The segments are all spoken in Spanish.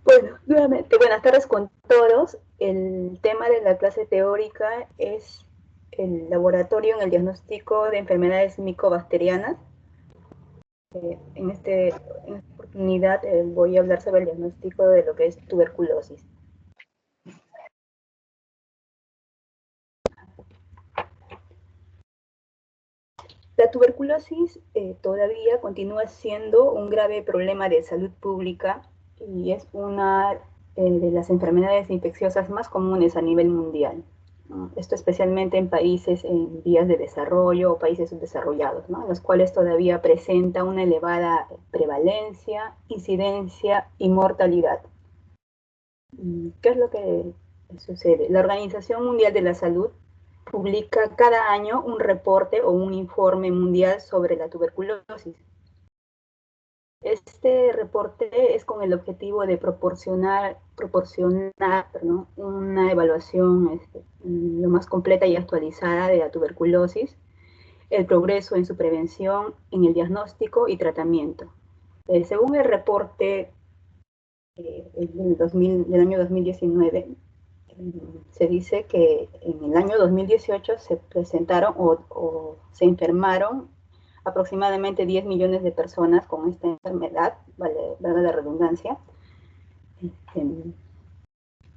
Bueno, nuevamente, buenas tardes con todos. El tema de la clase teórica es el laboratorio en el diagnóstico de enfermedades micobacterianas. En esta oportunidad voy a hablar sobre el diagnóstico de lo que es tuberculosis. La tuberculosis todavía continúa siendo un grave problema de salud pública y es una de las enfermedades infecciosas más comunes a nivel mundial. Esto especialmente en países en vías de desarrollo o países subdesarrollados, ¿no? En los cuales todavía presenta una elevada prevalencia, incidencia y mortalidad. ¿Qué es lo que sucede? La Organización Mundial de la Salud publica cada año un reporte o un informe mundial sobre la tuberculosis. Este reporte es con el objetivo de proporcionar una evaluación lo más completa y actualizada de la tuberculosis, el progreso en su prevención, en el diagnóstico y tratamiento. Según el reporte del año 2019, se dice que en el año 2018 se presentaron o se enfermaron aproximadamente 10 millones de personas con esta enfermedad, valga la redundancia,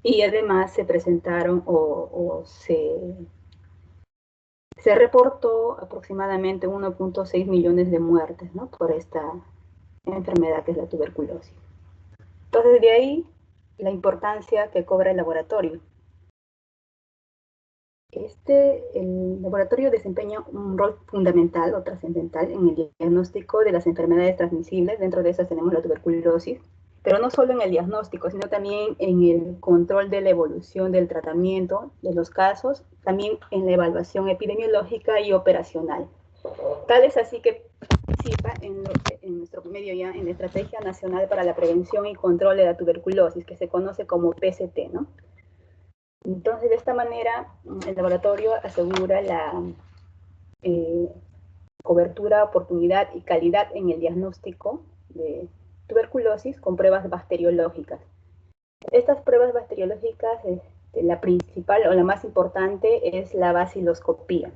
y además se presentaron se reportó aproximadamente 1.6 millones de muertes, ¿no?, por esta enfermedad que es la tuberculosis. Entonces, de ahí la importancia que cobra el laboratorio. El laboratorio desempeña un rol fundamental o trascendental en el diagnóstico de las enfermedades transmisibles. Dentro de esas tenemos la tuberculosis, pero no solo en el diagnóstico, sino también en el control de la evolución del tratamiento de los casos, también en la evaluación epidemiológica y operacional. Tal es así que participa en nuestro medio ya en la Estrategia Nacional para la Prevención y Control de la Tuberculosis, que se conoce como PCT, ¿no? Entonces, de esta manera, el laboratorio asegura la cobertura, oportunidad y calidad en el diagnóstico de tuberculosis con pruebas bacteriológicas. Estas pruebas bacteriológicas, la principal o la más importante es la baciloscopía,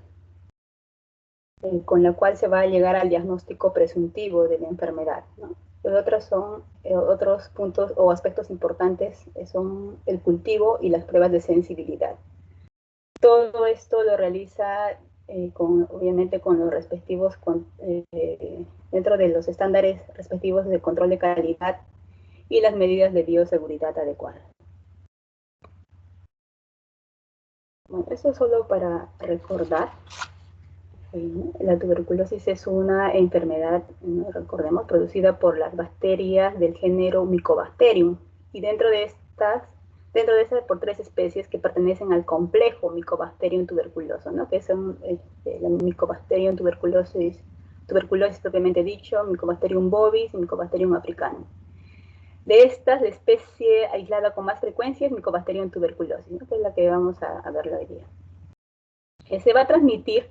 con la cual se va a llegar al diagnóstico presuntivo de la enfermedad, ¿no? Otros puntos o aspectos importantes son el cultivo y las pruebas de sensibilidad. Todo esto lo realiza obviamente con los respectivos, dentro de los estándares respectivos de control de calidad y las medidas de bioseguridad adecuadas. Bueno, eso solo para recordar. La tuberculosis es una enfermedad, ¿no?, recordemos, producida por las bacterias del género Mycobacterium, y dentro de esas por 3 especies que pertenecen al complejo Mycobacterium tuberculoso, ¿no?, que son la Mycobacterium tuberculosis propiamente dicho, Mycobacterium bovis y Mycobacterium africanum. De estas, la especie aislada con más frecuencia es Mycobacterium tuberculosis, ¿no?, que es la que vamos a ver hoy día. Se va a transmitir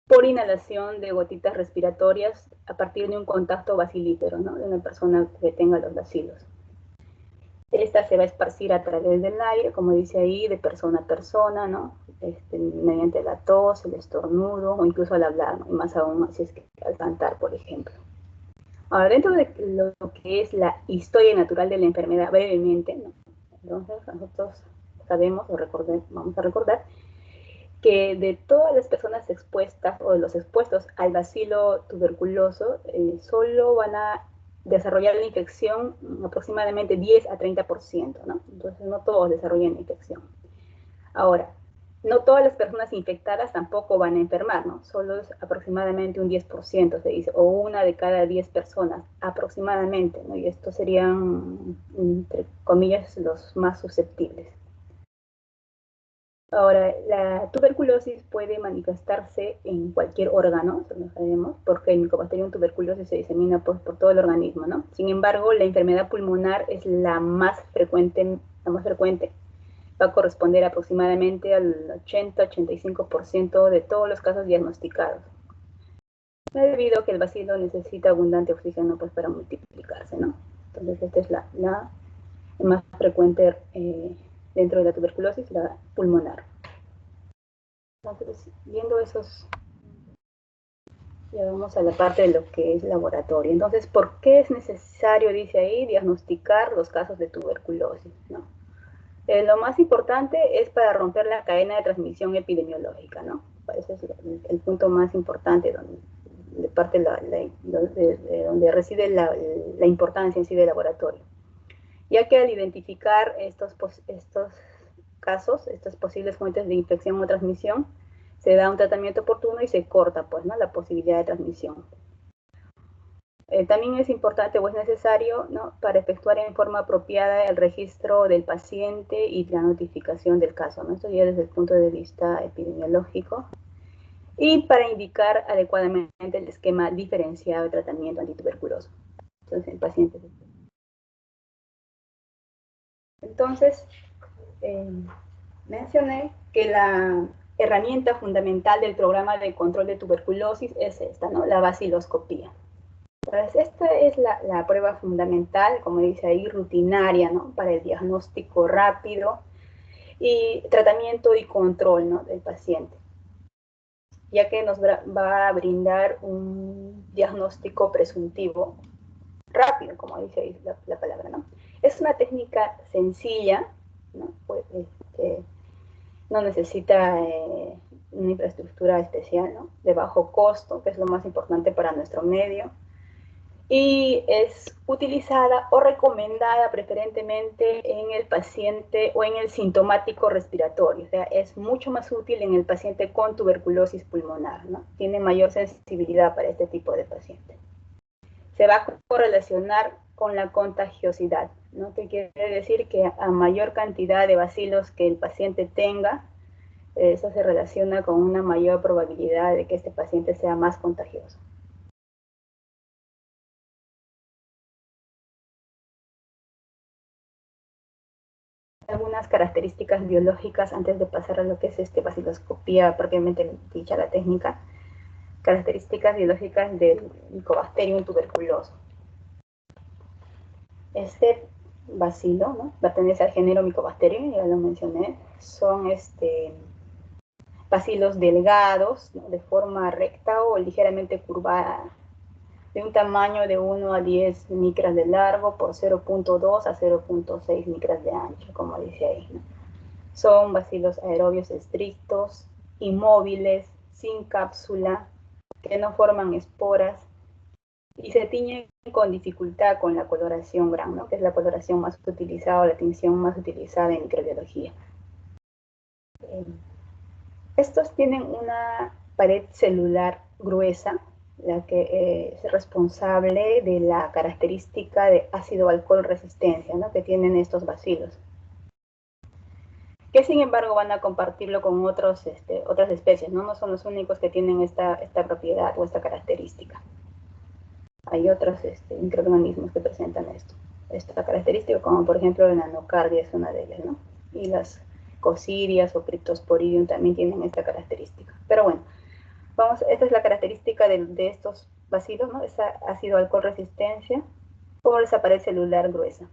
por inhalación de gotitas respiratorias a partir de un contacto bacilífero, ¿no?, de una persona que tenga los bacilos. Esta se va a esparcir a través del aire, como dice ahí, de persona a persona, ¿no?, mediante la tos, el estornudo o incluso al hablar, ¿no?, y más aún si es que al cantar, por ejemplo. Ahora, dentro de lo que es la historia natural de la enfermedad, brevemente, ¿no?, entonces nosotros sabemos vamos a recordar que de todas las personas expuestas o de los expuestos al bacilo tuberculoso, solo van a desarrollar la infección aproximadamente 10 a 30%, ¿no? Entonces no todos desarrollan la infección. Ahora, no todas las personas infectadas tampoco van a enfermar, ¿no? Solo es aproximadamente un 10%, se dice, o una de cada 10 personas, aproximadamente, ¿no? Y estos serían, entre comillas, los más susceptibles. Ahora, la tuberculosis puede manifestarse en cualquier órgano, eso lo sabemos, porque el Mycobacterium tuberculosis se disemina por todo el organismo, ¿no? Sin embargo, la enfermedad pulmonar es la más frecuente, va a corresponder aproximadamente al 80-85% de todos los casos diagnosticados. Debido a que el bacilo necesita abundante oxígeno, pues, para multiplicarse, ¿no? Entonces, esta es la más frecuente dentro de la tuberculosis, la pulmonar. Entonces, viendo esos, ya vamos a la parte de lo que es laboratorio. Entonces, ¿por qué es necesario, dice ahí, diagnosticar los casos de tuberculosis, ¿no? Lo más importante es para romper la cadena de transmisión epidemiológica, ¿no? Ese es el punto más importante de parte de donde reside la importancia en sí del laboratorio. Ya que al identificar estos casos, estas posibles fuentes de infección o transmisión, se da un tratamiento oportuno y se corta, pues, ¿no?, la posibilidad de transmisión. También es importante o es necesario, ¿no?, para efectuar en forma apropiada el registro del paciente y la notificación del caso, ¿no? Esto ya desde el punto de vista epidemiológico. Y para indicar adecuadamente el esquema diferenciado de tratamiento antituberculoso. Entonces, en pacientes. Entonces, mencioné que la herramienta fundamental del programa de control de tuberculosis es esta, ¿no?, la baciloscopía. Entonces, esta es la prueba fundamental, como dice ahí, rutinaria, ¿no?, para el diagnóstico rápido y tratamiento y control, ¿no?, del paciente, ya que nos va a brindar un diagnóstico presuntivo rápido, como dice ahí la palabra, ¿no? Es una técnica sencilla, ¿no? Pues, no necesita una infraestructura especial, ¿no?, de bajo costo, que es lo más importante para nuestro medio, y es utilizada o recomendada preferentemente en el paciente o en el sintomático respiratorio. O sea, es mucho más útil en el paciente con tuberculosis pulmonar, ¿no? Tiene mayor sensibilidad para este tipo de paciente. Se va a correlacionar con la contagiosidad, ¿no?, que quiere decir que a mayor cantidad de bacilos que el paciente tenga, eso se relaciona con una mayor probabilidad de que este paciente sea más contagioso. Algunas características biológicas antes de pasar a lo que es baciloscopía propiamente dicha, la técnica. Características biológicas del Mycobacterium tuberculoso. Este bacilo, ¿no?, pertenece al género Mycobacterium, ya lo mencioné. Son bacilos delgados, ¿no?, de forma recta o ligeramente curvada, de un tamaño de 1 a 10 micras de largo por 0.2 a 0.6 micras de ancho, como dice ahí, ¿no? Son bacilos aerobios estrictos, inmóviles, sin cápsula, que no forman esporas y se tiñen con dificultad con la coloración GRAM, ¿no?, que es la coloración más utilizada, la tinción más utilizada en microbiología. Estos tienen una pared celular gruesa, la que es responsable de la característica de ácido-alcohol resistencia, ¿no?, que tienen estos bacilos, que sin embargo van a compartirlo con otras especies, ¿no? No son los únicos que tienen esta propiedad o esta característica. Hay otros microorganismos que presentan esta característica, como por ejemplo la Nanocardia es una de ellas, ¿no? Y las Cocidias o Cryptosporidium también tienen esta característica. Pero bueno, esta es la característica de estos bacilos, ¿no? Esa ácido-alcohol resistencia por esa pared celular gruesa.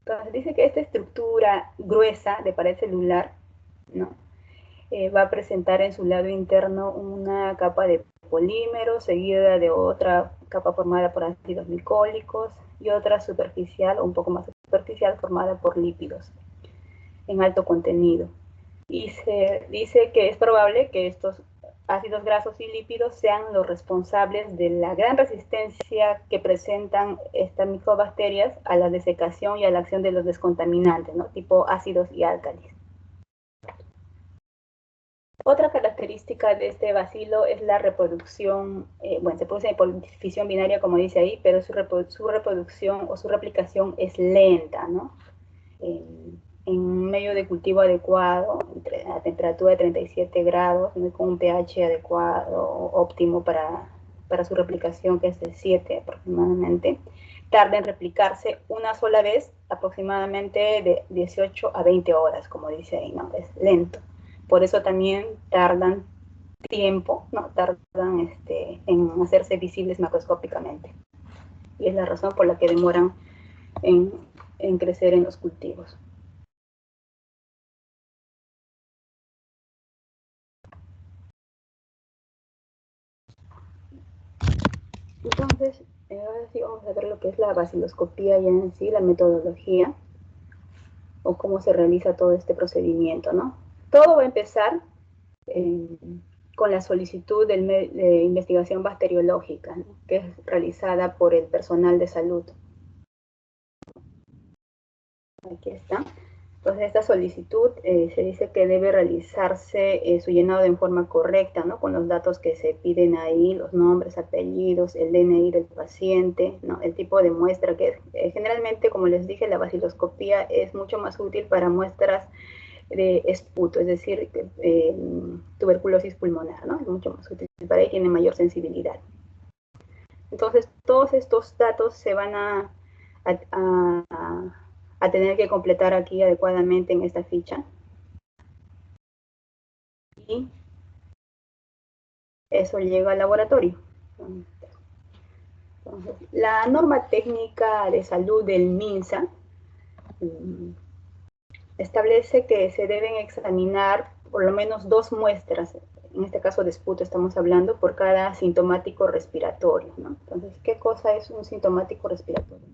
Entonces dice que esta estructura gruesa de pared celular, ¿no?, va a presentar en su lado interno una capa de polímeros seguida de otra capa formada por ácidos glicólicos y otra superficial o un poco más superficial formada por lípidos en alto contenido. Y se dice que es probable que estos ácidos grasos y lípidos sean los responsables de la gran resistencia que presentan estas micobacterias a la desecación y a la acción de los descontaminantes, ¿no?, tipo ácidos y álcalis. Otra característica de este bacilo es la reproducción, bueno, se produce por fisión binaria, como dice ahí, pero su reproducción o su replicación es lenta, ¿no? En un medio de cultivo adecuado, a temperatura de 37 grados, con un pH adecuado, óptimo para su replicación, que es de 7 aproximadamente, tarda en replicarse una sola vez aproximadamente de 18 a 20 horas, como dice ahí, ¿no? Es lento. Por eso también tardan tiempo, ¿no?, tardan en hacerse visibles macroscópicamente. Y es la razón por la que demoran en en crecer en los cultivos. Entonces, ahora sí vamos a ver lo que es la baciloscopía ya en sí, la metodología, o cómo se realiza todo este procedimiento, ¿no? Todo va a empezar con la solicitud de investigación bacteriológica, ¿no? Que es realizada por el personal de salud. Aquí está. Entonces, esta solicitud se dice que debe realizarse su llenado en forma correcta, ¿no? Con los datos que se piden ahí, los nombres, apellidos, el DNI del paciente, ¿no? El tipo de muestra que es, generalmente, como les dije, la baciloscopía es mucho más útil para muestras de esputo, es decir, tuberculosis pulmonar, ¿no? Es mucho más útil, para ahí tiene mayor sensibilidad. Entonces, todos estos datos se van a tener que completar aquí adecuadamente en esta ficha. Y eso llega al laboratorio. Entonces, la norma técnica de salud del MINSA establece que se deben examinar por lo menos 2 muestras, en este caso de esputo estamos hablando, por cada sintomático respiratorio, ¿no? Entonces, ¿qué cosa es un sintomático respiratorio?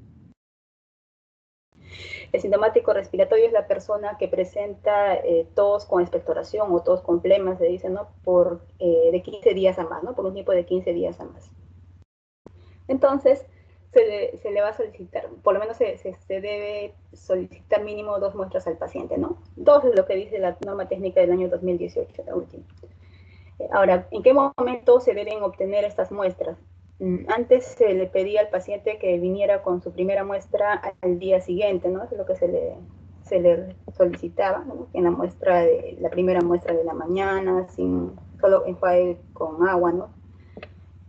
El sintomático respiratorio es la persona que presenta tos con expectoración o tos con flemas, se dice, ¿no? De 15 días a más, ¿no? Por un tiempo de 15 días a más. Entonces, se le va a solicitar, por lo menos se debe solicitar mínimo 2 muestras al paciente, ¿no? 2 es lo que dice la norma técnica del año 2018, la última. Ahora, ¿en qué momento se deben obtener estas muestras? Antes se le pedía al paciente que viniera con su primera muestra al día siguiente, ¿no? Eso es lo que se le solicitaba, ¿no? En la primera muestra de la mañana, solo enjuague con agua, ¿no?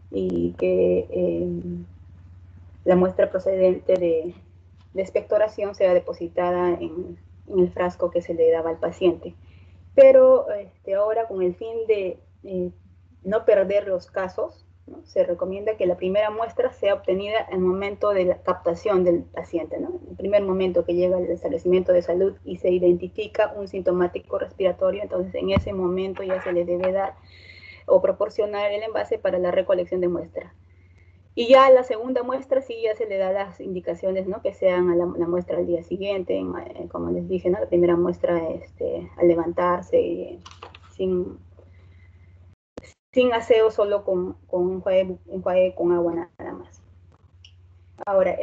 Y que la muestra procedente de expectoración sea depositada en el frasco que se le daba al paciente. Pero ahora, con el fin de no perder los casos, ¿no? Se recomienda que la primera muestra sea obtenida en el momento de la captación del paciente, ¿no? En el primer momento que llega al establecimiento de salud y se identifica un sintomático respiratorio, entonces en ese momento ya se le debe dar o proporcionar el envase para la recolección de muestra. Y ya a la segunda muestra sí ya se le da las indicaciones, ¿no? Que sean a la muestra al día siguiente, como les dije, ¿no? La primera muestra al levantarse, sin aseo, solo con enjuague con agua nada más. Ahora,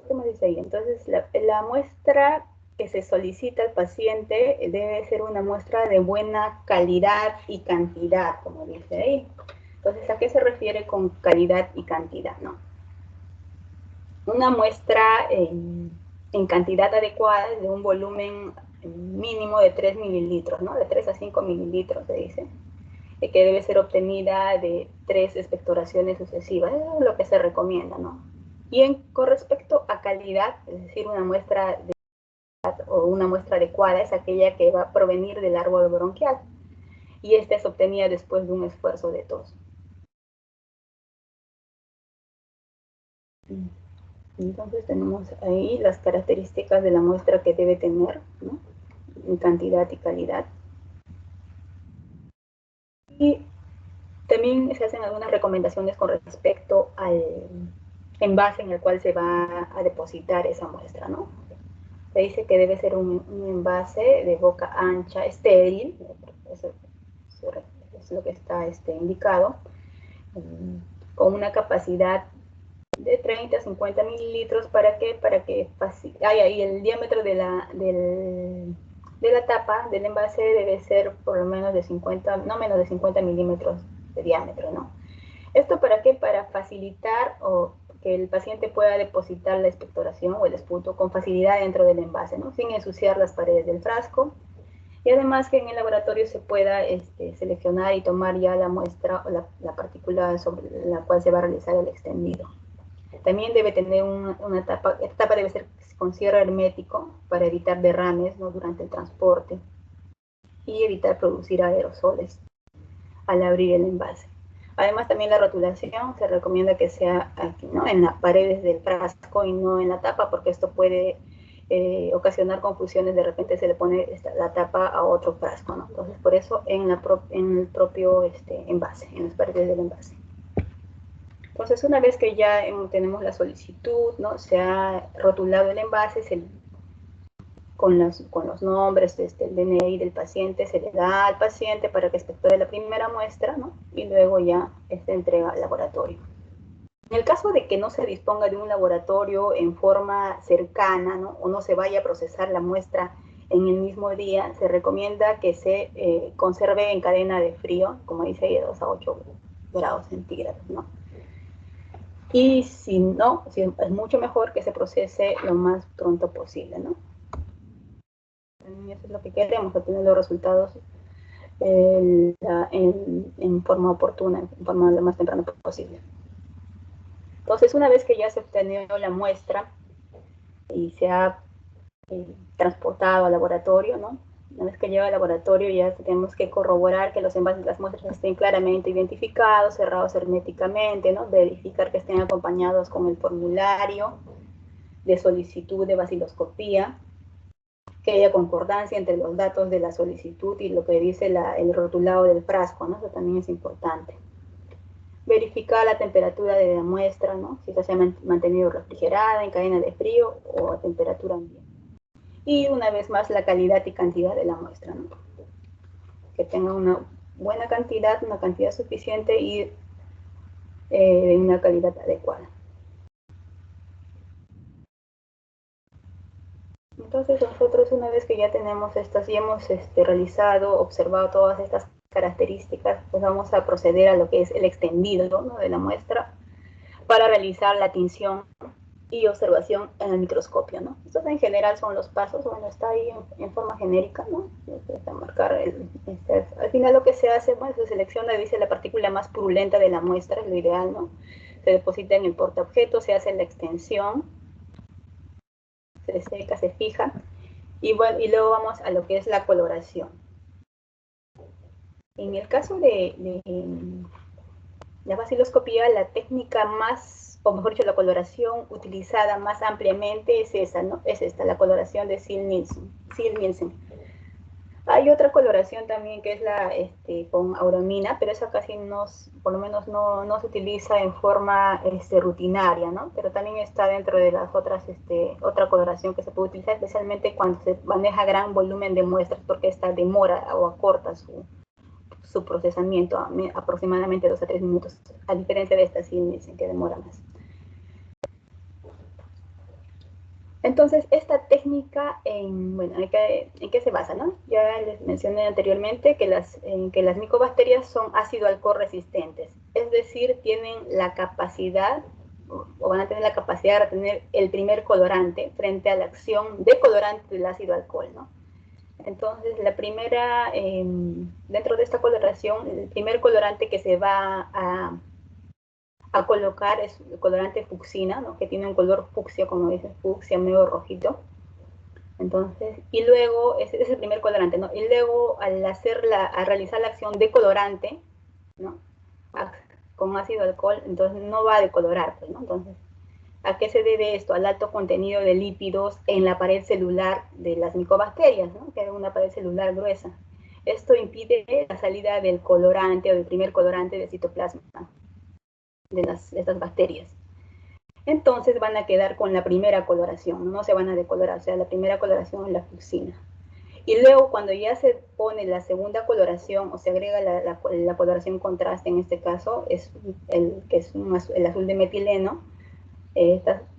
¿cómo dice ahí? Entonces, la muestra que se solicita al paciente debe ser una muestra de buena calidad y cantidad, como dice ahí. Entonces, ¿a qué se refiere con calidad y cantidad? ¿No? Una muestra en cantidad adecuada de un volumen mínimo de 3 mililitros, ¿no? De 3 a 5 mililitros, se dice, que debe ser obtenida de 3 expectoraciones sucesivas, es lo que se recomienda, ¿no? Y con respecto a calidad, es decir, una muestra adecuada es aquella que va a provenir del árbol bronquial, y esta es obtenida después de un esfuerzo de tos. Entonces tenemos ahí las características de la muestra que debe tener, ¿no? En cantidad y calidad. Y también se hacen algunas recomendaciones con respecto al envase en el cual se va a depositar esa muestra, ¿no? Se dice que debe ser un envase de boca ancha, estéril, eso es lo que está indicado, con una capacidad de 30 a 50 mililitros. ¿Para qué? Para que ahí el diámetro de la tapa del envase debe ser por lo menos de 50, no menos de 50 milímetros de diámetro, ¿no? ¿Esto para qué? Para facilitar o que el paciente pueda depositar la expectoración o el esputo con facilidad dentro del envase, ¿no? Sin ensuciar las paredes del frasco. Y además que en el laboratorio se pueda seleccionar y tomar ya la muestra o la partícula sobre la cual se va a realizar el extendido. También debe tener una tapa, esta tapa debe ser con cierre hermético para evitar derrames, ¿no? Durante el transporte y evitar producir aerosoles al abrir el envase. Además, también la rotulación se recomienda que sea aquí, ¿no? En las paredes del frasco y no en la tapa, porque esto puede ocasionar confusiones. De repente se le pone la tapa a otro frasco, ¿no? Entonces, por eso en el propio envase, en las paredes del envase. Entonces, una vez que ya tenemos la solicitud, ¿no? Se ha rotulado el envase, con los nombres, el DNI del paciente, se le da al paciente para que espectore la primera muestra, ¿no? Y luego ya se entrega al laboratorio. En el caso de que no se disponga de un laboratorio en forma cercana, ¿no? O no se vaya a procesar la muestra en el mismo día, se recomienda que se conserve en cadena de frío, como dice ahí, de 2 a 8 grados centígrados, ¿no? Y si no, es mucho mejor que se procese lo más pronto posible, ¿no? Eso es lo que queremos, obtener los resultados en forma oportuna, en forma lo más temprano posible. Entonces, una vez que ya se obtenió la muestra y se ha transportado al laboratorio, ¿no? Una vez que llega al laboratorio ya tenemos que corroborar que los envases de las muestras estén claramente identificados, cerrados herméticamente, ¿no? Verificar que estén acompañados con el formulario de solicitud de baciloscopía, que haya concordancia entre los datos de la solicitud y lo que dice el rotulado del frasco, ¿no? Eso también es importante. Verificar la temperatura de la muestra, ¿no? Si se ha mantenido refrigerada, en cadena de frío o a temperatura ambiente. Y una vez más, la calidad y cantidad de la muestra, ¿no? Que tenga una buena cantidad, una cantidad suficiente y de una calidad adecuada. Entonces nosotros, una vez que ya tenemos estas y hemos realizado, observado todas estas características, pues vamos a proceder a lo que es el extendido, ¿no? De la muestra para realizar la tinción y observación en el microscopio, ¿no? Estos en general son los pasos, bueno, está ahí en forma genérica, ¿no? Marcar al final lo que se hace, bueno, se selecciona, dice, la partícula más purulenta de la muestra, es lo ideal, ¿no? Se deposita en el portaobjetos, se hace la extensión, se seca, se fija, y bueno, y luego vamos a lo que es la coloración. En el caso de la baciloscopía, la técnica más, o mejor dicho, la coloración utilizada más ampliamente es esa, ¿no? Es esta, la coloración de Ziehl-Neelsen. Hay otra coloración también que es la con auramina, pero esa casi no, por lo menos no se utiliza en forma rutinaria, ¿no? Pero también está dentro de las otras, otra coloración que se puede utilizar, especialmente cuando se maneja gran volumen de muestras, porque esta demora o acorta su procesamiento a aproximadamente 2 a 3 minutos, a diferencia de esta Ziehl-Neelsen que demora más. Entonces, esta técnica, bueno, ¿en qué se basa, no? Ya les mencioné anteriormente que las micobacterias son ácido-alcohol resistentes, es decir, tienen la capacidad, o van a tener la capacidad de retener el primer colorante frente a la acción de colorante del ácido-alcohol, ¿no? Entonces, la primera, dentro de esta coloración, el primer colorante que se va a colocar es el colorante fucsina, ¿no? Que tiene un color fucsia, como dicen, fucsia medio rojito. Entonces, y luego, ese es el primer colorante, ¿no? Y luego, al realizar la acción de colorante, ¿no? Con ácido alcohol, entonces no va a decolorar, pues, ¿no? Entonces, ¿a qué se debe esto? Al alto contenido de lípidos en la pared celular de las micobacterias, ¿no? Que es una pared celular gruesa. Esto impide la salida del colorante o del primer colorante del citoplasma de estas bacterias. Entonces van a quedar con la primera coloración, no se van a decolorar, o sea, la primera coloración es la fucsina. Y luego cuando ya se pone la segunda coloración o se agrega la coloración contraste, en este caso, es el azul de metileno,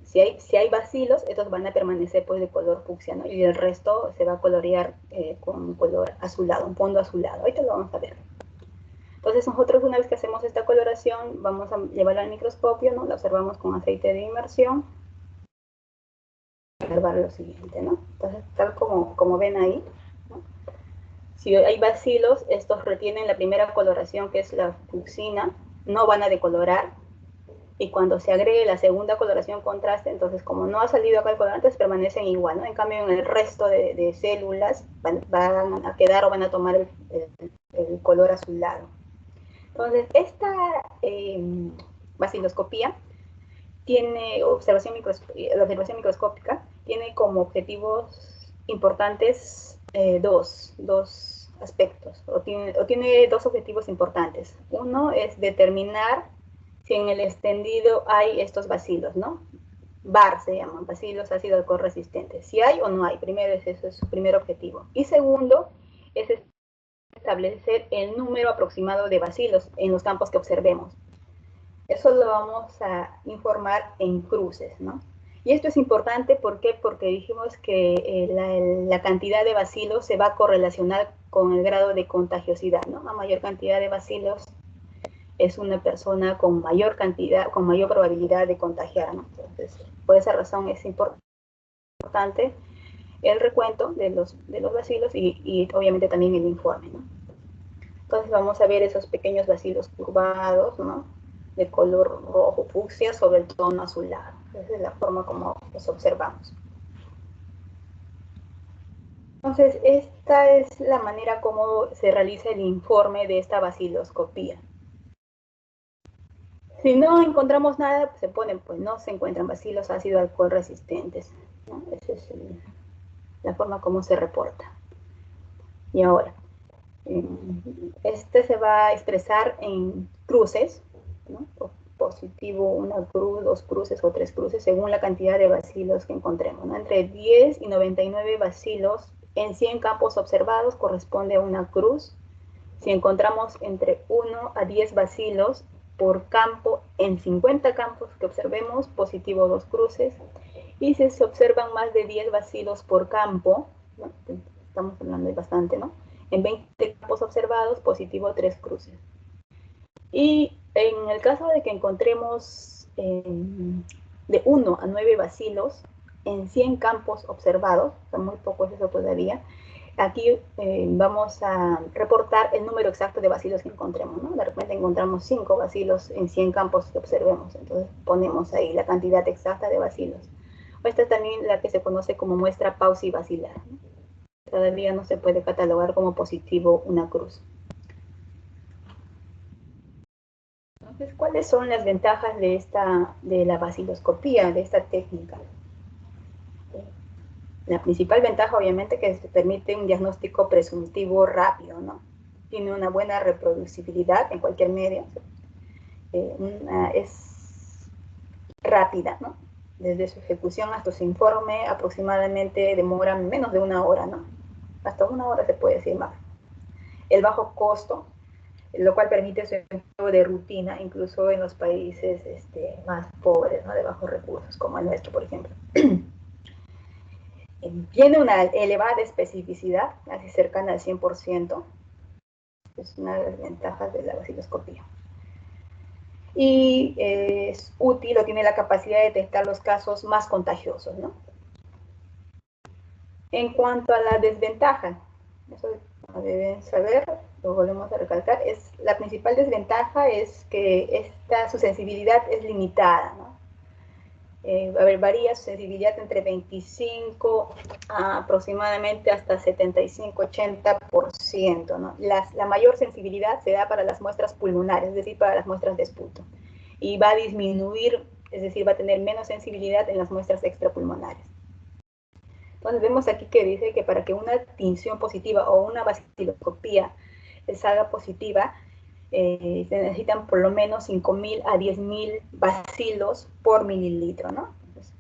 si hay bacilos, estos van a permanecer pues de color fucsia, ¿no? Y el resto se va a colorear con un color azulado, un fondo azulado. Ahorita lo vamos a ver. Entonces nosotros una vez que hacemos esta coloración, vamos a llevarla al microscopio, ¿no? La observamos con aceite de inmersión. Observar lo siguiente, ¿no? Entonces, tal como ven ahí, ¿no? Si hay bacilos, estos retienen la primera coloración, que es la fucsina, no van a decolorar. Y cuando se agregue la segunda coloración contraste, entonces como no ha salido acá el colorante, permanecen igual, ¿no? En cambio, en el resto de células van a quedar o van a tomar el color azulado. Entonces, esta vaciloscopía tiene la observación microscópica tiene como objetivos importantes dos aspectos, o tiene dos objetivos importantes. Uno es determinar si en el extendido hay estos bacilos, ¿no? BAR se llaman, bacilos ácido alcohol resistentes. Si hay o no hay, primero ese es su primer objetivo. Y segundo, es establecer el número aproximado de bacilos en los campos que observemos. Eso lo vamos a informar en cruces, ¿no? Y esto es importante, ¿por qué? Porque dijimos que la cantidad de bacilos se va a correlacionar con el grado de contagiosidad, ¿no? A mayor cantidad de bacilos es una persona con mayor cantidad, con mayor probabilidad de contagiar, ¿no? Entonces, por esa razón es importante el recuento de los bacilos y obviamente también el informe, ¿no? Entonces vamos a ver esos pequeños bacilos curvados, ¿no? De color rojo fucsia sobre el tono azulado. Esa es la forma como los observamos. Entonces, esta es la manera como se realiza el informe de esta baciloscopía. Si no encontramos nada, pues se ponen, pues no se encuentran bacilos ácido alcohol resistentes, ¿no? Esa es la forma como se reporta. Y ahora, este se va a expresar en cruces, ¿no? Positivo, una cruz, dos cruces o tres cruces, según la cantidad de bacilos que encontremos, ¿no? Entre 10 y 99 bacilos en 100 campos observados corresponde a una cruz. Si encontramos entre 1 a 10 bacilos por campo en 50 campos que observemos, positivo dos cruces. Y si se observan más de 10 bacilos por campo, ¿no? Estamos hablando de bastante, ¿no? En 20 campos observados, positivo tres cruces. Y en el caso de que encontremos de 1 a 9 bacilos en 100 campos observados, son muy pocos eso todavía, aquí vamos a reportar el número exacto de bacilos que encontremos, ¿no? De repente encontramos 5 bacilos en 100 campos que observemos, entonces ponemos ahí la cantidad exacta de bacilos. Esta es también la que se conoce como muestra paucibacilar, ¿no? Todavía no se puede catalogar como positivo una cruz. Entonces, ¿cuáles son las ventajas de la baciloscopía, de esta técnica? La principal ventaja, obviamente, que permite un diagnóstico presuntivo rápido, ¿no? Tiene una buena reproducibilidad en cualquier medio. Es rápida, ¿no? Desde su ejecución hasta su informe aproximadamente demora menos de una hora, ¿no? Hasta una hora se puede decir más. El bajo costo, lo cual permite su empleo de rutina, incluso en los países más pobres, ¿no? De bajos recursos, como el nuestro, por ejemplo. Tiene una elevada especificidad, casi cercana al 100%. Es una de las ventajas de la baciloscopía. Y es útil o tiene la capacidad de detectar los casos más contagiosos, ¿no? En cuanto a la desventaja, eso deben saber, lo volvemos a recalcar, la principal desventaja es que su sensibilidad es limitada, ¿no? Varía su sensibilidad entre 25 a aproximadamente hasta 75-80%, ¿no? La mayor sensibilidad se da para las muestras pulmonares, es decir, para las muestras de esputo, y va a disminuir, es decir, va a tener menos sensibilidad en las muestras extrapulmonares. Entonces vemos aquí que dice que para que una tinción positiva o una baciloscopía salga positiva, se necesitan por lo menos 5.000 a 10.000 bacilos por mililitro, ¿no? Entonces,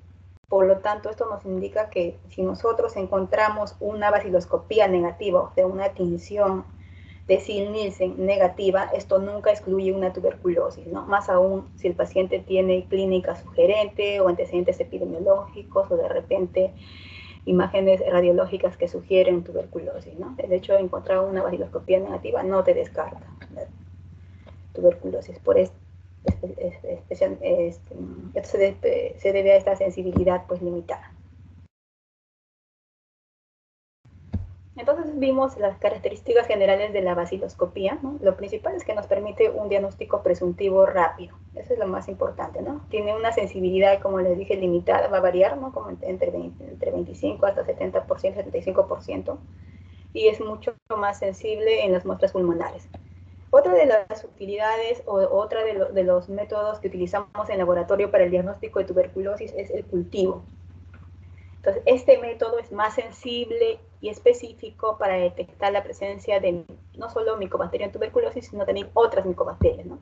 por lo tanto, esto nos indica que si nosotros encontramos una baciloscopía negativa, o sea, una tinción de Sil-Nielsen negativa, esto nunca excluye una tuberculosis, ¿no? Más aún si el paciente tiene clínica sugerente o antecedentes epidemiológicos o de repente imágenes radiológicas que sugieren tuberculosis, ¿no? El hecho de encontrar una baciloscopía negativa no te descarta tuberculosis. Por esto se debe a esta sensibilidad pues limitada. Entonces vimos las características generales de la baciloscopía, ¿no? Lo principal es que nos permite un diagnóstico presuntivo rápido, eso es lo más importante, ¿no? Tiene una sensibilidad, como les dije, limitada, va a variar, ¿no? Como entre 25 hasta 70%, 75%, y es mucho más sensible en las muestras pulmonares. Otra de las utilidades o otra de los métodos que utilizamos en laboratorio para el diagnóstico de tuberculosis es el cultivo. Entonces, este método es más sensible y específico para detectar la presencia de no solo Mycobacterium en tuberculosis, sino también otras micobacterias, ¿no?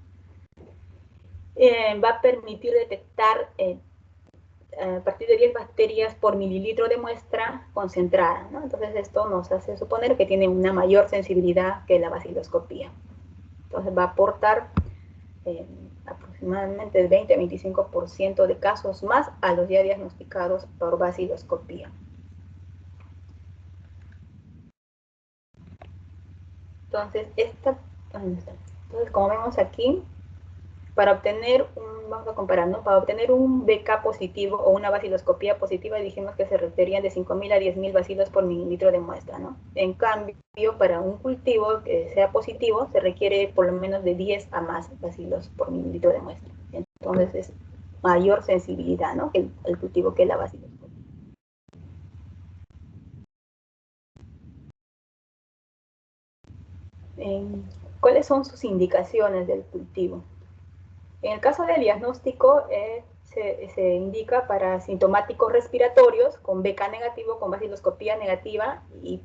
Va a permitir detectar a partir de 10 bacterias por mililitro de muestra concentrada, ¿no? Entonces, esto nos hace suponer que tiene una mayor sensibilidad que la baciloscopía. Entonces, va a aportar aproximadamente el 20-25% de casos más a los ya diagnosticados por baciloscopía. Entonces, entonces, como vemos aquí, para obtener vamos a comparar, ¿no? Para obtener un BK positivo o una baciloscopía positiva, dijimos que se requerían de 5.000 a 10.000 bacilos por mililitro de muestra, ¿no? En cambio, para un cultivo que sea positivo, se requiere por lo menos de 10 a más bacilos por mililitro de muestra. Entonces, es mayor sensibilidad, ¿no? Que el cultivo que la baciloscopía. ¿Cuáles son sus indicaciones del cultivo? En el caso del diagnóstico, se indica para sintomáticos respiratorios con BK negativo, con baciloscopía negativa y,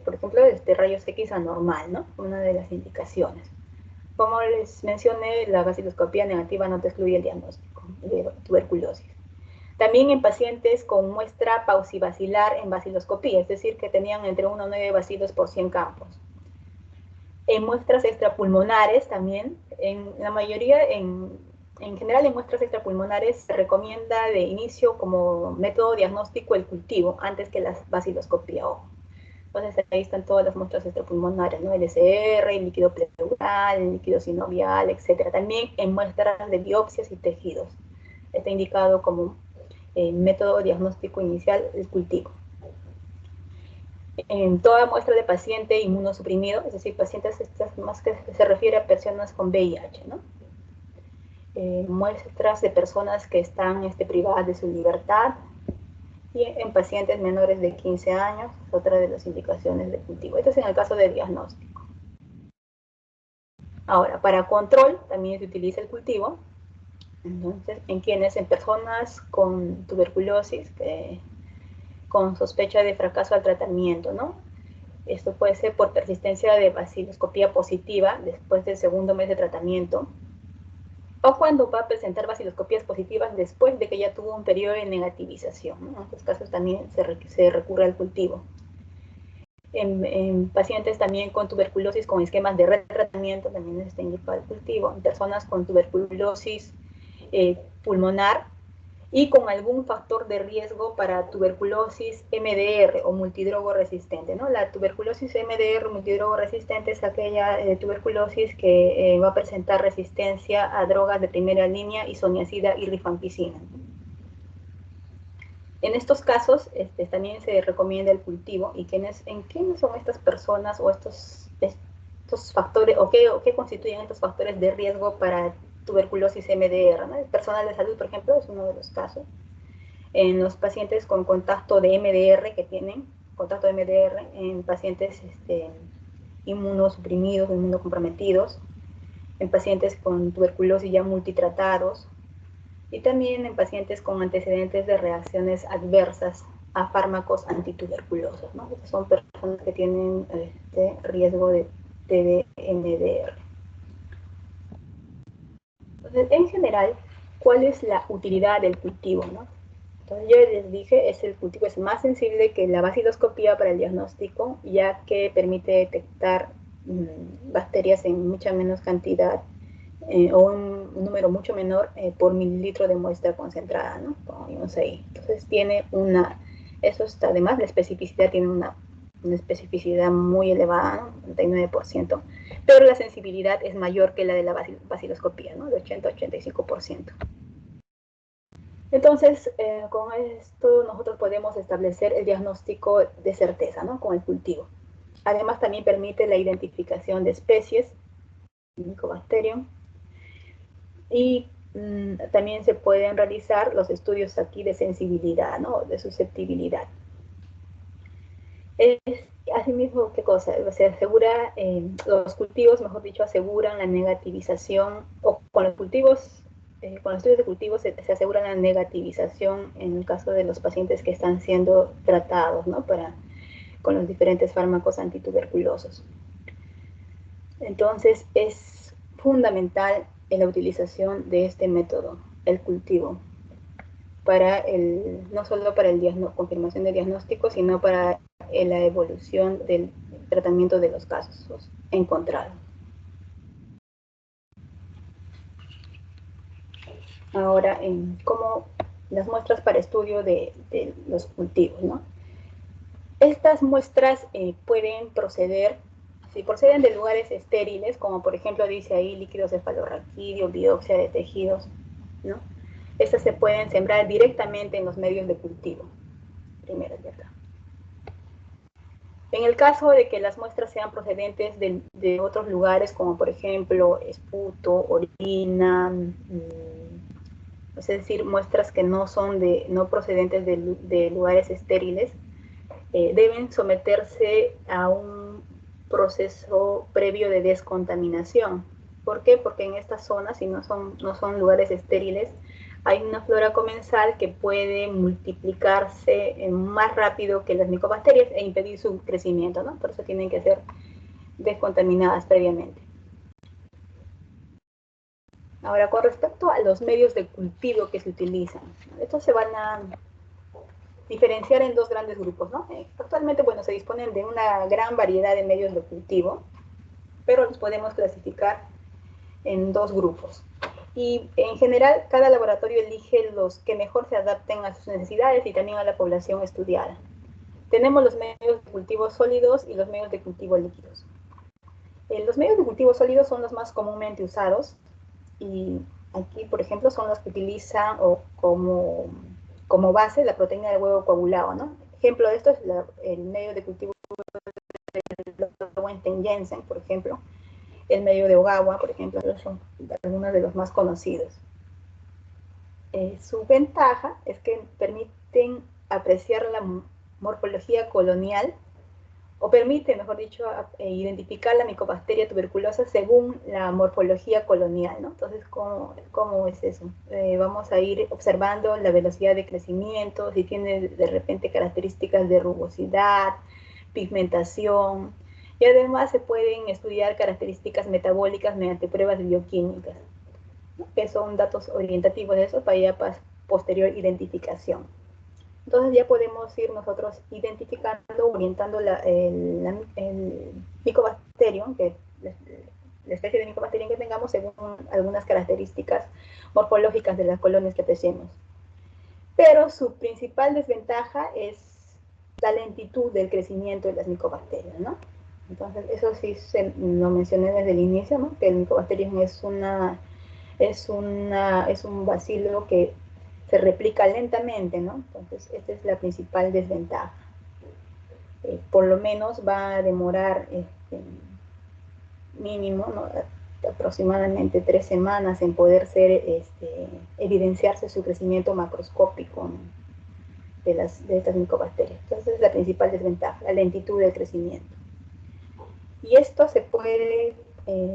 por ejemplo, rayos X anormal, ¿no? Una de las indicaciones. Como les mencioné, la baciloscopía negativa no te excluye el diagnóstico de tuberculosis. También en pacientes con muestra paucibacilar en baciloscopía, es decir, que tenían entre 1 a 9 bacilos por 100 campos. En muestras extrapulmonares también, en la mayoría, en general en muestras extrapulmonares se recomienda de inicio como método diagnóstico el cultivo antes que la baciloscopía. Entonces ahí están todas las muestras extrapulmonares, ¿no? El SR, el líquido pleural, el líquido sinovial, etc. También en muestras de biopsias y tejidos. Está indicado como método diagnóstico inicial el cultivo. En toda muestra de paciente inmunosuprimido, es decir, pacientes, más que se refiere a personas con VIH, ¿no? Muestras de personas que están privadas de su libertad y en pacientes menores de 15 años, otra de las indicaciones de cultivo. Esto es en el caso de diagnóstico. Ahora, para control también se utiliza el cultivo. Entonces, en personas con tuberculosis, con sospecha de fracaso al tratamiento, ¿no? Esto puede ser por persistencia de baciloscopía positiva después del segundo mes de tratamiento, o cuando va a presentar baciloscopías positivas después de que ya tuvo un periodo de negativización, ¿no? En estos casos también se recurre al cultivo. En pacientes también con tuberculosis con esquemas de retratamiento también está indicado el cultivo. En personas con tuberculosis pulmonar y con algún factor de riesgo para tuberculosis MDR o multidrogo resistente, ¿no? La tuberculosis MDR multidrogo resistente es aquella tuberculosis que va a presentar resistencia a drogas de primera línea, isoniazida y rifampicina. En estos casos también se recomienda el cultivo. ¿Y quiénes son estas personas o estos factores o qué constituyen estos factores de riesgo para tuberculosis MDR? ¿No? El personal de salud, por ejemplo, es uno de los casos. En los pacientes con contacto de MDR que tienen, contacto de MDR en pacientes inmunosuprimidos, inmunocomprometidos, en pacientes con tuberculosis ya multitratados, y también en pacientes con antecedentes de reacciones adversas a fármacos antituberculosos, ¿no? Son personas que tienen riesgo de TD-MDR. Entonces, en general, ¿cuál es la utilidad del cultivo, no? Entonces, yo les dije, el cultivo es más sensible que la baciloscopía para el diagnóstico, ya que permite detectar bacterias en mucha menos cantidad o un número mucho menor por mililitro de muestra concentrada, ¿no? Como vimos ahí. Entonces eso está, además la especificidad tiene una especificidad muy elevada, ¿no? 99%, pero la sensibilidad es mayor que la de la baciloscopía, ¿no? De 80 a 85%. Entonces, con esto nosotros podemos establecer el diagnóstico de certeza, ¿no? Con el cultivo. Además, también permite la identificación de especies, Mycobacterium, y también se pueden realizar los estudios aquí de sensibilidad, ¿no? De susceptibilidad. Es, asimismo, ¿qué cosa? Se asegura, los cultivos, mejor dicho, aseguran la negativización, o con los estudios de cultivos se asegura la negativización en el caso de los pacientes que están siendo tratados, ¿no? Con los diferentes fármacos antituberculosos. Entonces, es fundamental en la utilización de este método, el cultivo, no solo para la confirmación de diagnóstico, sino para la evolución del tratamiento de los casos encontrados. Ahora, como las muestras para estudio de los cultivos, ¿no? Estas muestras pueden proceder, si proceden de lugares estériles, como por ejemplo dice ahí líquidos cefalorraquídeos, biopsia de tejidos, ¿no? Estas se pueden sembrar directamente en los medios de cultivo. Primero de acá. En el caso de que las muestras sean procedentes de otros lugares, como por ejemplo esputo, orina, es decir, muestras que no son no procedentes de lugares estériles, deben someterse a un proceso previo de descontaminación. ¿Por qué? Porque en estas zonas, si no son lugares estériles, hay una flora comensal que puede multiplicarse más rápido que las micobacterias e impedir su crecimiento, ¿no? Por eso tienen que ser descontaminadas previamente. Ahora, con respecto a los medios de cultivo que se utilizan, estos se van a diferenciar en dos grandes grupos, ¿no? Actualmente, bueno, se disponen de una gran variedad de medios de cultivo, pero los podemos clasificar en dos grupos. Y en general, cada laboratorio elige los que mejor se adapten a sus necesidades y también a la población estudiada. Tenemos los medios de cultivo sólidos y los medios de cultivo líquidos. Los medios de cultivo sólidos son los más comúnmente usados y aquí, por ejemplo, son los que utilizan como base la proteína del huevo coagulado, ¿no? Ejemplo de esto es el medio de cultivo de Wenten-Jensen, por ejemplo, el medio de Ogawa, por ejemplo, son algunos de los más conocidos. Su ventaja es que permiten apreciar la morfología colonial, o permite, mejor dicho, identificar la micobacteria tuberculosa según la morfología colonial, ¿no? Entonces, ¿cómo es eso? Vamos a ir observando la velocidad de crecimiento, si tiene de repente características de rugosidad, pigmentación, y además se pueden estudiar características metabólicas mediante pruebas bioquímicas, ¿no? Que son datos orientativos de eso para ya posterior identificación. Entonces ya podemos ir nosotros identificando, orientando el Mycobacterium, la especie de Mycobacterium que tengamos según algunas características morfológicas de las colonias que apreciemos. Pero su principal desventaja es la lentitud del crecimiento de las micobacterias, ¿no? Entonces, eso sí lo mencioné desde el inicio, ¿no? Que el Mycobacterium es un bacilo que se replica lentamente, ¿no? Entonces, esta es la principal desventaja. Por lo menos va a demorar mínimo, ¿no? Aproximadamente 3 semanas en poder evidenciarse su crecimiento macroscópico, ¿no? de estas micobacterias. Entonces, es la principal desventaja, la lentitud del crecimiento. Y esto se puede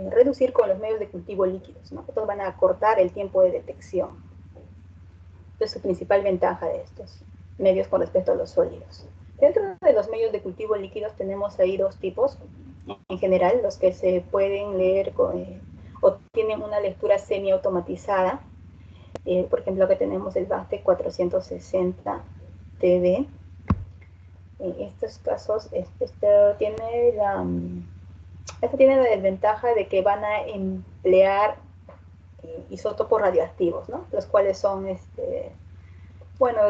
reducir con los medios de cultivo líquidos, ¿no? Estos van a acortar el tiempo de detección. Es su principal ventaja de estos medios con respecto a los sólidos. Dentro de los medios de cultivo líquidos tenemos ahí dos tipos. En general, los que se pueden leer o tienen una lectura semiautomatizada. Por ejemplo, acá tenemos el BACTE 460 TB. En estos casos, esto tiene la desventaja de que van a emplear isótopos radioactivos, ¿no? Los cuales son, bueno,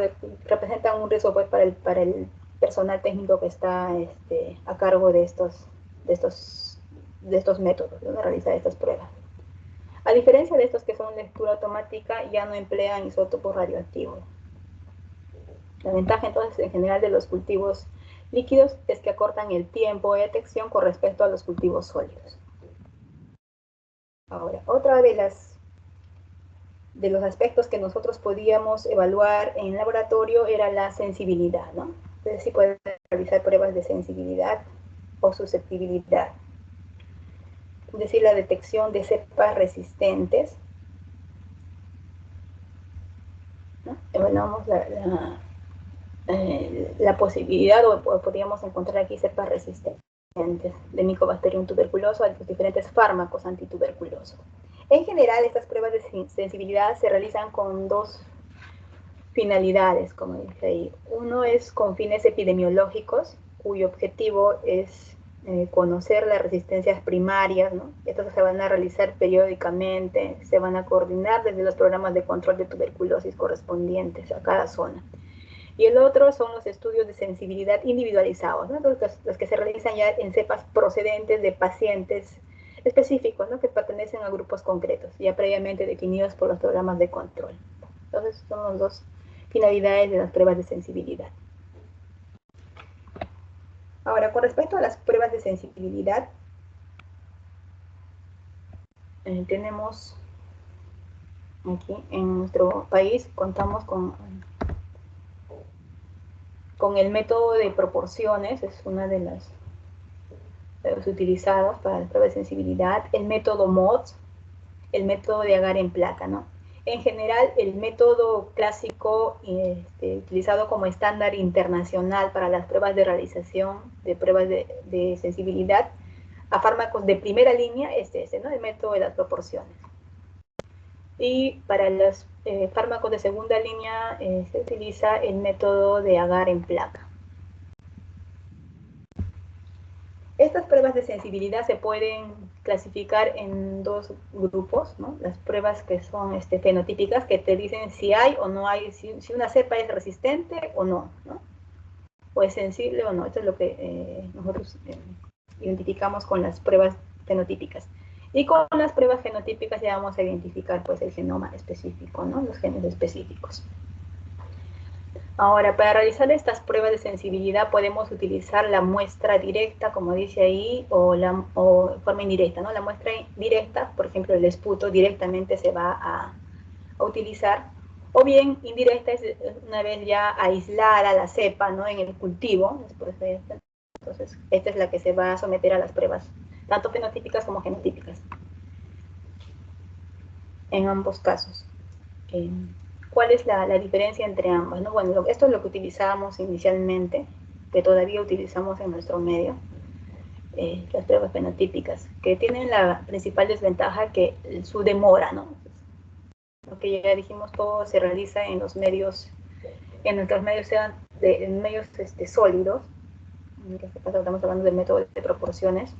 representan un riesgo pues, para el personal técnico que está a cargo de estos métodos, de realizar estas pruebas. A diferencia de estos que son lectura automática, ya no emplean isótopos radioactivos. La ventaja entonces en general de los cultivos líquidos es que acortan el tiempo de detección con respecto a los cultivos sólidos. Ahora, otra de los aspectos que nosotros podíamos evaluar en laboratorio era la sensibilidad, ¿no? Entonces sí puede realizar pruebas de sensibilidad o susceptibilidad. Es decir, la detección de cepas resistentes, ¿no? Evaluamos la posibilidad, o podríamos encontrar aquí cepas resistentes de Mycobacterium tuberculoso a los diferentes fármacos antituberculosos. En general, estas pruebas de sensibilidad se realizan con dos finalidades, como dice ahí. Uno es con fines epidemiológicos, cuyo objetivo es conocer las resistencias primarias, ¿no? Estas se van a realizar periódicamente, se van a coordinar desde los programas de control de tuberculosis correspondientes a cada zona. Y el otro son los estudios de sensibilidad individualizados, ¿no? Los que se realizan ya en cepas procedentes de pacientes específicos, ¿no? Que pertenecen a grupos concretos, ya previamente definidos por los programas de control. Entonces, son las dos finalidades de las pruebas de sensibilidad. Ahora, con respecto a las pruebas de sensibilidad, tenemos aquí en nuestro país, contamos con el método de proporciones, es una de los utilizados para las pruebas de sensibilidad, el método MODS, el método de agar en placa, ¿no? En general, el método clásico utilizado como estándar internacional para las pruebas de realización de pruebas de sensibilidad a fármacos de primera línea es ese, ¿no? El método de las proporciones. Y para los fármacos de segunda línea se utiliza el método de agar en placa. Estas pruebas de sensibilidad se pueden clasificar en dos grupos, ¿no? Las pruebas que son fenotípicas, que te dicen si hay o no hay, si una cepa es resistente o no, ¿no? O es sensible o no. Esto es lo que nosotros identificamos con las pruebas fenotípicas. Y con las pruebas fenotípicas ya vamos a identificar pues el genoma específico, ¿no? Los genes específicos. Ahora, para realizar estas pruebas de sensibilidad podemos utilizar la muestra directa, como dice ahí, o forma indirecta, ¿no? La muestra directa, por ejemplo, el esputo directamente se va a utilizar, o bien indirecta es una vez ya aislada la cepa, ¿no? En el cultivo, entonces esta es la que se va a someter a las pruebas, tanto fenotípicas como genotípicas, en ambos casos. ¿Cuál es la diferencia entre ambas? ¿No? Bueno, esto es lo que utilizábamos inicialmente, que todavía utilizamos en nuestro medio, las pruebas fenotípicas, que tienen la principal desventaja que su demora, ¿no? Lo que ya dijimos, todo se realiza en los medios, en nuestros medios sean en medios sólidos, en este caso estamos hablando del método de proporciones,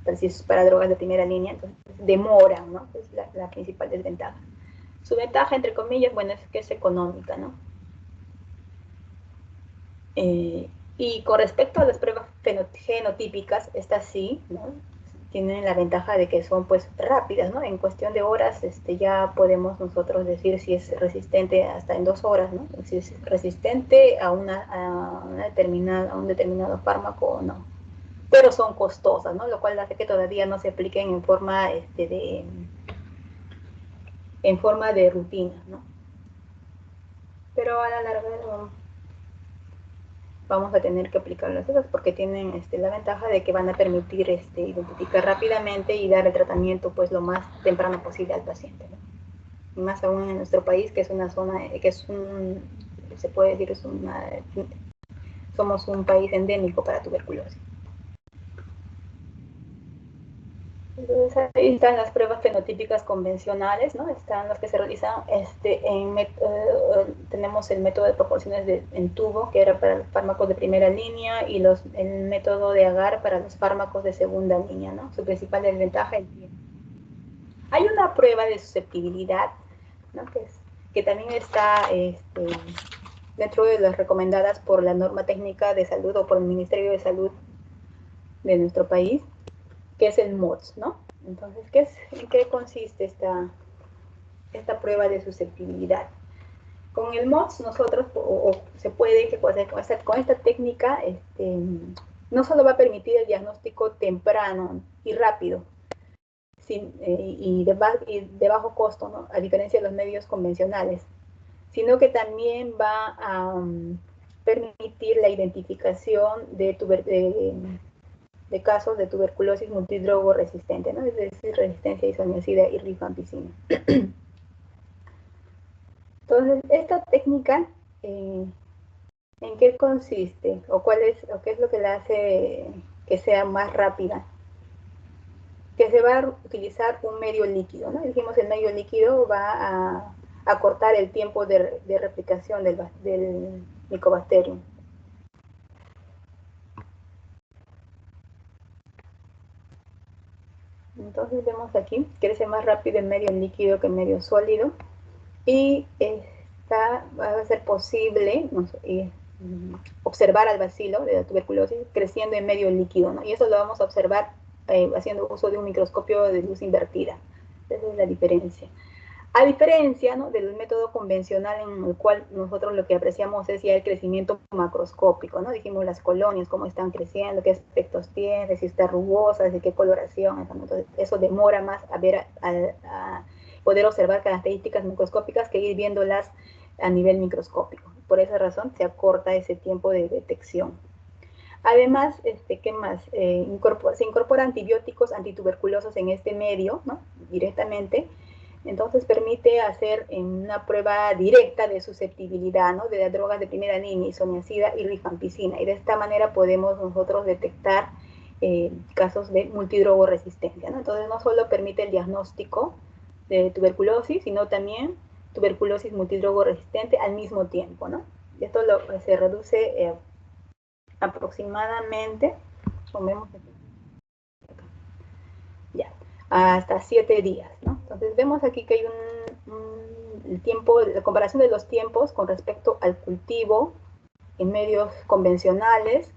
pero si es para drogas de primera línea, entonces demoran, ¿no? Es la principal desventaja. Su ventaja, entre comillas, bueno, es que es económica, ¿no? Y con respecto a las pruebas genotípicas, estas sí, ¿no? Tienen la ventaja de que son pues rápidas, ¿no? En cuestión de horas ya podemos nosotros decir si es resistente hasta en 2 horas, ¿no? Si es resistente a un determinado fármaco o no. Pero son costosas, ¿no? Lo cual hace que todavía no se apliquen en forma de rutina, ¿no? Pero a la larga vamos a tener que aplicarlas esas porque tienen la ventaja de que van a permitir identificar rápidamente y dar el tratamiento pues lo más temprano posible al paciente, ¿no? Y más aún en nuestro país, que es una zona, que es se puede decir, somos un país endémico para tuberculosis. Entonces ahí están las pruebas fenotípicas convencionales, ¿no? Están las que se realizan, tenemos el método de proporciones en tubo, que era para los fármacos de primera línea, y el método de agar para los fármacos de segunda línea, ¿no? Su principal desventaja es el tiempo. Hay una prueba de susceptibilidad, ¿no? Que también está dentro de las recomendadas por la norma técnica de salud o por el Ministerio de Salud de nuestro país, que es el MODS, ¿no? Entonces, ¿en qué consiste esta prueba de susceptibilidad? Con el MODS nosotros, se puede que con esta técnica, no solo va a permitir el diagnóstico temprano y rápido, y de bajo costo, ¿no? A diferencia de los medios convencionales, sino que también va permitir la identificación de casos de tuberculosis multidrogo resistente, ¿no? Es decir, resistencia a isoniazida y rifampicina. Entonces, esta técnica, ¿en qué consiste? ¿O qué es lo que la hace que sea más rápida? Que se va a utilizar un medio líquido, ¿no? Dijimos el medio líquido va a cortar el tiempo de replicación del Mycobacterium. Entonces vemos aquí, crece más rápido en medio líquido que en medio sólido, y va a ser posible, no sé, observar al bacilo de la tuberculosis creciendo en medio líquido, ¿no? Y eso lo vamos a observar haciendo uso de un microscopio de luz invertida. Esa es la diferencia. A diferencia, ¿no?, del método convencional en el cual nosotros lo que apreciamos es ya el crecimiento macroscópico, ¿no? Dijimos las colonias, cómo están creciendo, qué aspectos tienen, si está rugosa, de qué coloración. Entonces, eso demora más a poder observar características microscópicas que ir viéndolas a nivel microscópico. Por esa razón se acorta ese tiempo de detección. Además, ¿qué más? Se incorporan antibióticos antituberculosos en este medio, ¿no?, directamente. Entonces permite hacer una prueba directa de susceptibilidad, ¿no?, de las drogas de primera línea, isoniazida y rifampicina. Y de esta manera podemos nosotros detectar casos de multidrogo resistencia, ¿no? Entonces no solo permite el diagnóstico de tuberculosis, sino también tuberculosis multidrogo resistente al mismo tiempo, ¿no? Y esto se reduce aproximadamente, tomemos ya, hasta 7 días, ¿no? Entonces vemos aquí que hay el tiempo, la comparación de los tiempos con respecto al cultivo en medios convencionales,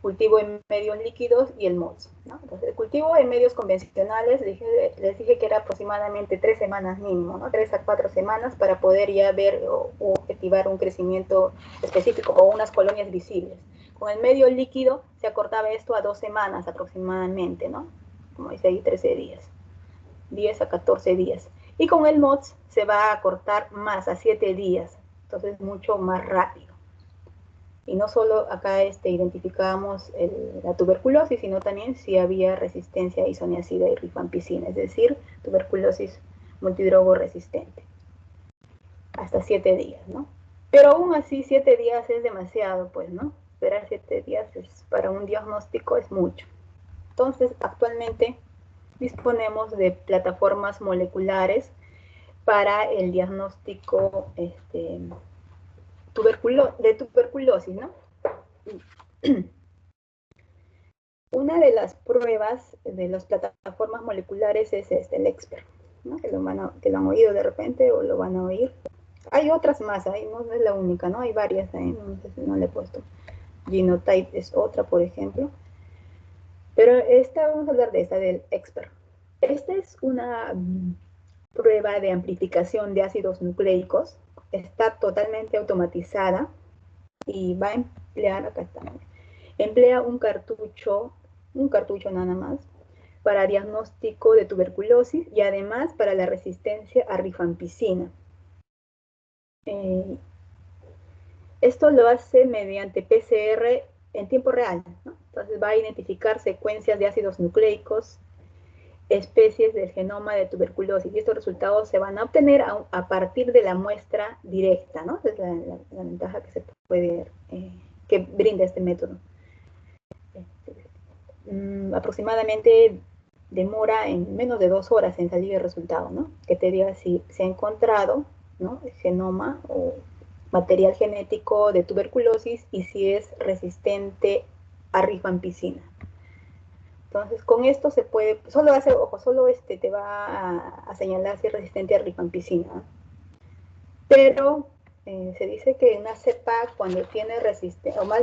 cultivo en medios líquidos y el MODS, ¿no? Entonces, el cultivo en medios convencionales les dije que era aproximadamente 3 semanas mínimo, ¿no? 3 a 4 semanas para poder ya ver o objetivar un crecimiento específico o unas colonias visibles. Con el medio líquido se acortaba esto a 2 semanas aproximadamente, ¿no? Como dice ahí, 13 días, 10 a 14 días. Y con el MODS se va a cortar más, a 7 días, entonces mucho más rápido. Y no solo acá identificábamos la tuberculosis, sino también si había resistencia a isoniazida y rifampicina, es decir, tuberculosis multidrogo resistente. Hasta 7 días, ¿no? Pero aún así 7 días es demasiado, pues, ¿no? Esperar 7 días para un diagnóstico es mucho. Entonces, actualmente disponemos de plataformas moleculares para el diagnóstico de tuberculosis, ¿no? Una de las pruebas de las plataformas moleculares es el ExPER, ¿no? Que lo han oído de repente o lo van a oír. Hay otras más, ahí no es la única, ¿no? Hay varias ahí, no sé si no le he puesto. Genotype es otra, por ejemplo. Pero vamos a hablar de esta, del ExPER. Esta es una prueba de amplificación de ácidos nucleicos. Está totalmente automatizada y va a emplear, acá está, emplea un cartucho nada más, para diagnóstico de tuberculosis y además para la resistencia a rifampicina. Esto lo hace mediante PCR en tiempo real, ¿no? Entonces va a identificar secuencias de ácidos nucleicos, especies del genoma de tuberculosis, y estos resultados se van a obtener a partir de la muestra directa, ¿no? Esa es la ventaja que se puede, que brinda este método. Aproximadamente demora en menos de 2 horas en salir el resultado, ¿no? Que te diga si se ha encontrado, ¿no?, el genoma o material genético de tuberculosis y si es resistente a rifampicina. Entonces, con esto se puede, solo te va a señalar si es resistente a rifampicina. Pero se dice que una cepa cuando tiene resistencia, o más,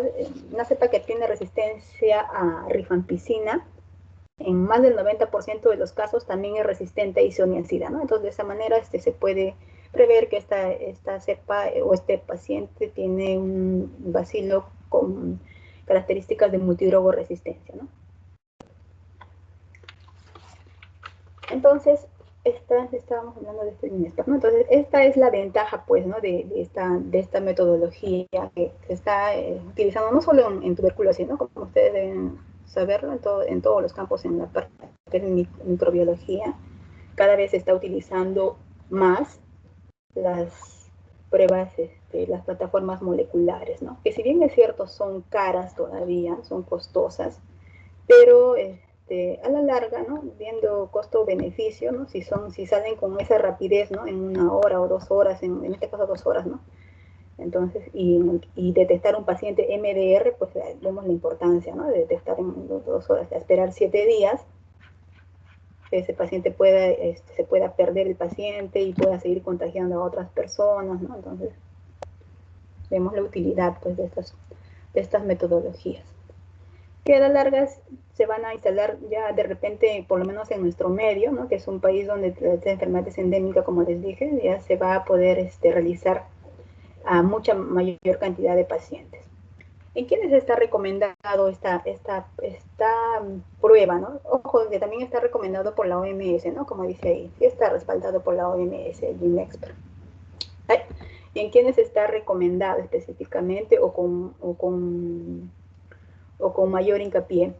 una cepa que tiene resistencia a rifampicina, en más del 90% de los casos también es resistente a isoniazida, ¿no? Entonces, de esa manera se puede prever que esta cepa o este paciente tiene un bacilo con características de multidrogo resistencia, ¿no? Entonces, estábamos hablando de este Inexpert, ¿no? Entonces, esta es la ventaja, pues, ¿no? De esta metodología que se está utilizando no solo en tuberculosis, ¿no? Como ustedes deben saberlo, en todos los campos en la parte de microbiología, cada vez se está utilizando más las pruebas, las plataformas moleculares, ¿no? Que si bien es cierto, son caras todavía, son costosas, pero a la larga, ¿no? Viendo costo-beneficio, ¿no? Si salen con esa rapidez, ¿no? En 1 hora o 2 horas, en este caso 2 horas, ¿no? Entonces, y detectar un paciente MDR, pues vemos la importancia, ¿no? De detectar en 2 horas, de esperar 7 días, que ese paciente se pueda perder el paciente y pueda seguir contagiando a otras personas, ¿no? Entonces, vemos la utilidad, pues, de estas metodologías. Que a la larga se van a instalar ya de repente, por lo menos en nuestro medio, ¿no? Que es un país donde la enfermedad es endémica, como les dije, ya se va a poder realizar a mucha mayor cantidad de pacientes. ¿En quiénes está recomendado esta prueba, ¿no? Ojo, que también está recomendado por la OMS, ¿no? Como dice ahí, sí está respaldado por la OMS, el Inexpert. ¿Y en quiénes está recomendado específicamente o con mayor hincapié?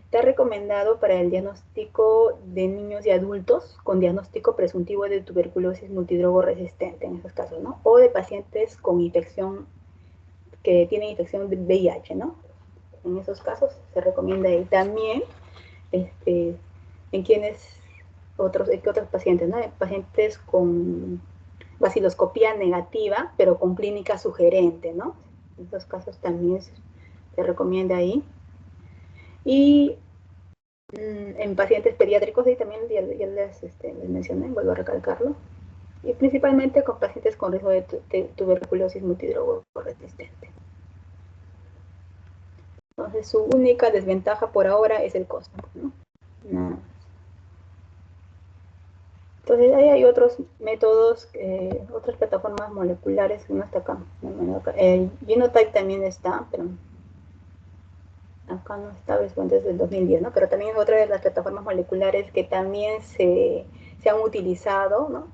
Está recomendado para el diagnóstico de niños y adultos con diagnóstico presuntivo de tuberculosis multidrogo resistente, en esos casos, ¿no? O de pacientes con infección, que tienen infección de VIH, ¿no? En esos casos se recomienda ahí también, en quienes, otros pacientes, ¿no? Pacientes con baciloscopía negativa, pero con clínica sugerente, ¿no? En esos casos también se recomienda ahí. Y en pacientes pediátricos, y también ya les mencioné, vuelvo a recalcarlo, y principalmente con pacientes con riesgo de tuberculosis multidrogo resistente. Entonces, su única desventaja por ahora es el costo, ¿no? Nada más. Entonces, ahí hay otros métodos, otras plataformas moleculares, uno está acá. El Genotype también está, pero acá no está, es desde el 2010, ¿no? Pero también es otra de las plataformas moleculares que también se han utilizado, ¿no?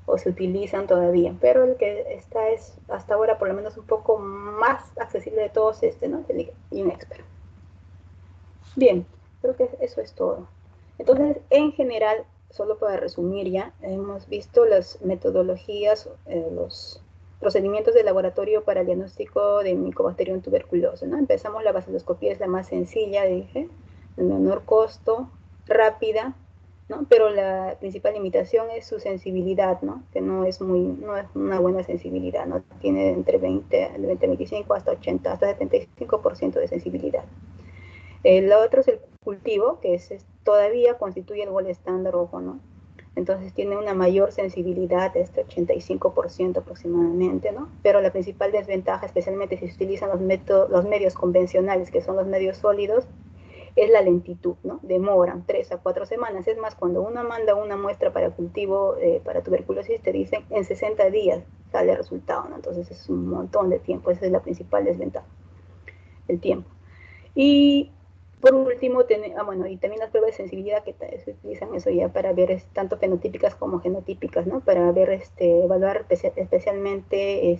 O se utilizan todavía, pero el que está es hasta ahora por lo menos un poco más accesible de todos, ¿no? El Inexpert. Bien, creo que eso es todo. Entonces, en general, solo para resumir ya, hemos visto las metodologías, los procedimientos de laboratorio para el diagnóstico de Mycobacterium tuberculosis, ¿no? Empezamos, la baciloscopía es la más sencilla, dije, de menor costo, rápida, ¿no? Pero la principal limitación es su sensibilidad, ¿no? Que no es una buena sensibilidad, ¿no? Tiene entre 25 hasta 80, hasta 75% de sensibilidad. El otro es el cultivo, que todavía constituye el gol estándar rojo, ¿no? Entonces tiene una mayor sensibilidad, 85% aproximadamente, ¿no? Pero la principal desventaja, especialmente si se utilizan los medios convencionales, que son los medios sólidos, es la lentitud, ¿no? Demoran 3 a 4 semanas. Es más, cuando uno manda una muestra para cultivo, para tuberculosis, te dicen en 60 días sale el resultado, ¿no? Entonces es un montón de tiempo. Esa es la principal desventaja, el tiempo. Y por último, bueno, y también las pruebas de sensibilidad que se utilizan eso ya para ver tanto fenotípicas como genotípicas, ¿no? Para ver, evaluar especialmente,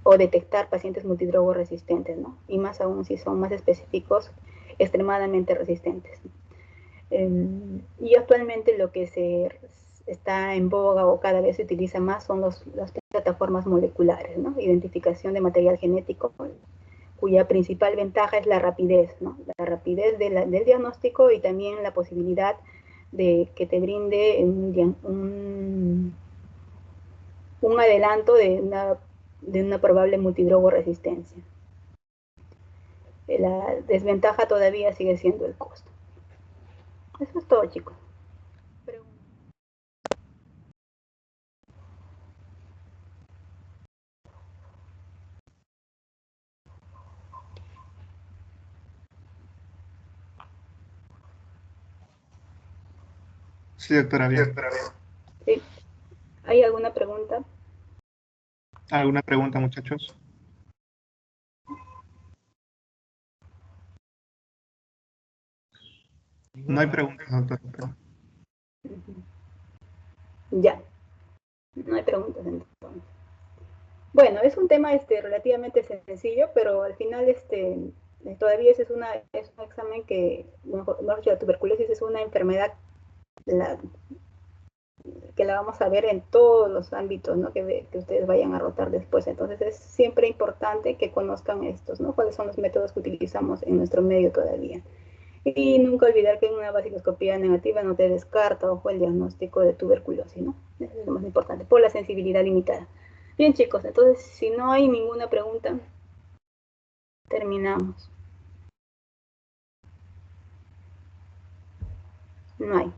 o detectar pacientes multidrogo resistentes, ¿no? Y más aún si son más específicos, extremadamente resistentes. Y actualmente lo que está en boga o cada vez se utiliza más son las plataformas moleculares, ¿no? Identificación de material genético, cuya principal ventaja es la rapidez, ¿no? La rapidez del diagnóstico y también la posibilidad de que te brinde un adelanto de una probable multidrogo resistencia. La desventaja todavía sigue siendo el costo. Eso es todo, chicos. Sí, doctora, bien. ¿Sí? ¿Hay alguna pregunta? ¿Alguna pregunta, muchachos? No hay preguntas, doctora. Ya, no hay preguntas entonces. Bueno, es un tema relativamente sencillo, pero al final todavía es un examen que, mejor dicho, la tuberculosis es una enfermedad que la vamos a ver en todos los ámbitos, ¿no? que ustedes vayan a rotar después. Entonces es siempre importante que conozcan estos, ¿no? Cuáles son los métodos que utilizamos en nuestro medio todavía. Y nunca olvidar que en una vasioscopía negativa no te descarta ojo el diagnóstico de tuberculosis, ¿no? Eso es lo más importante, por la sensibilidad limitada. Bien, chicos, entonces si no hay ninguna pregunta, terminamos. No hay.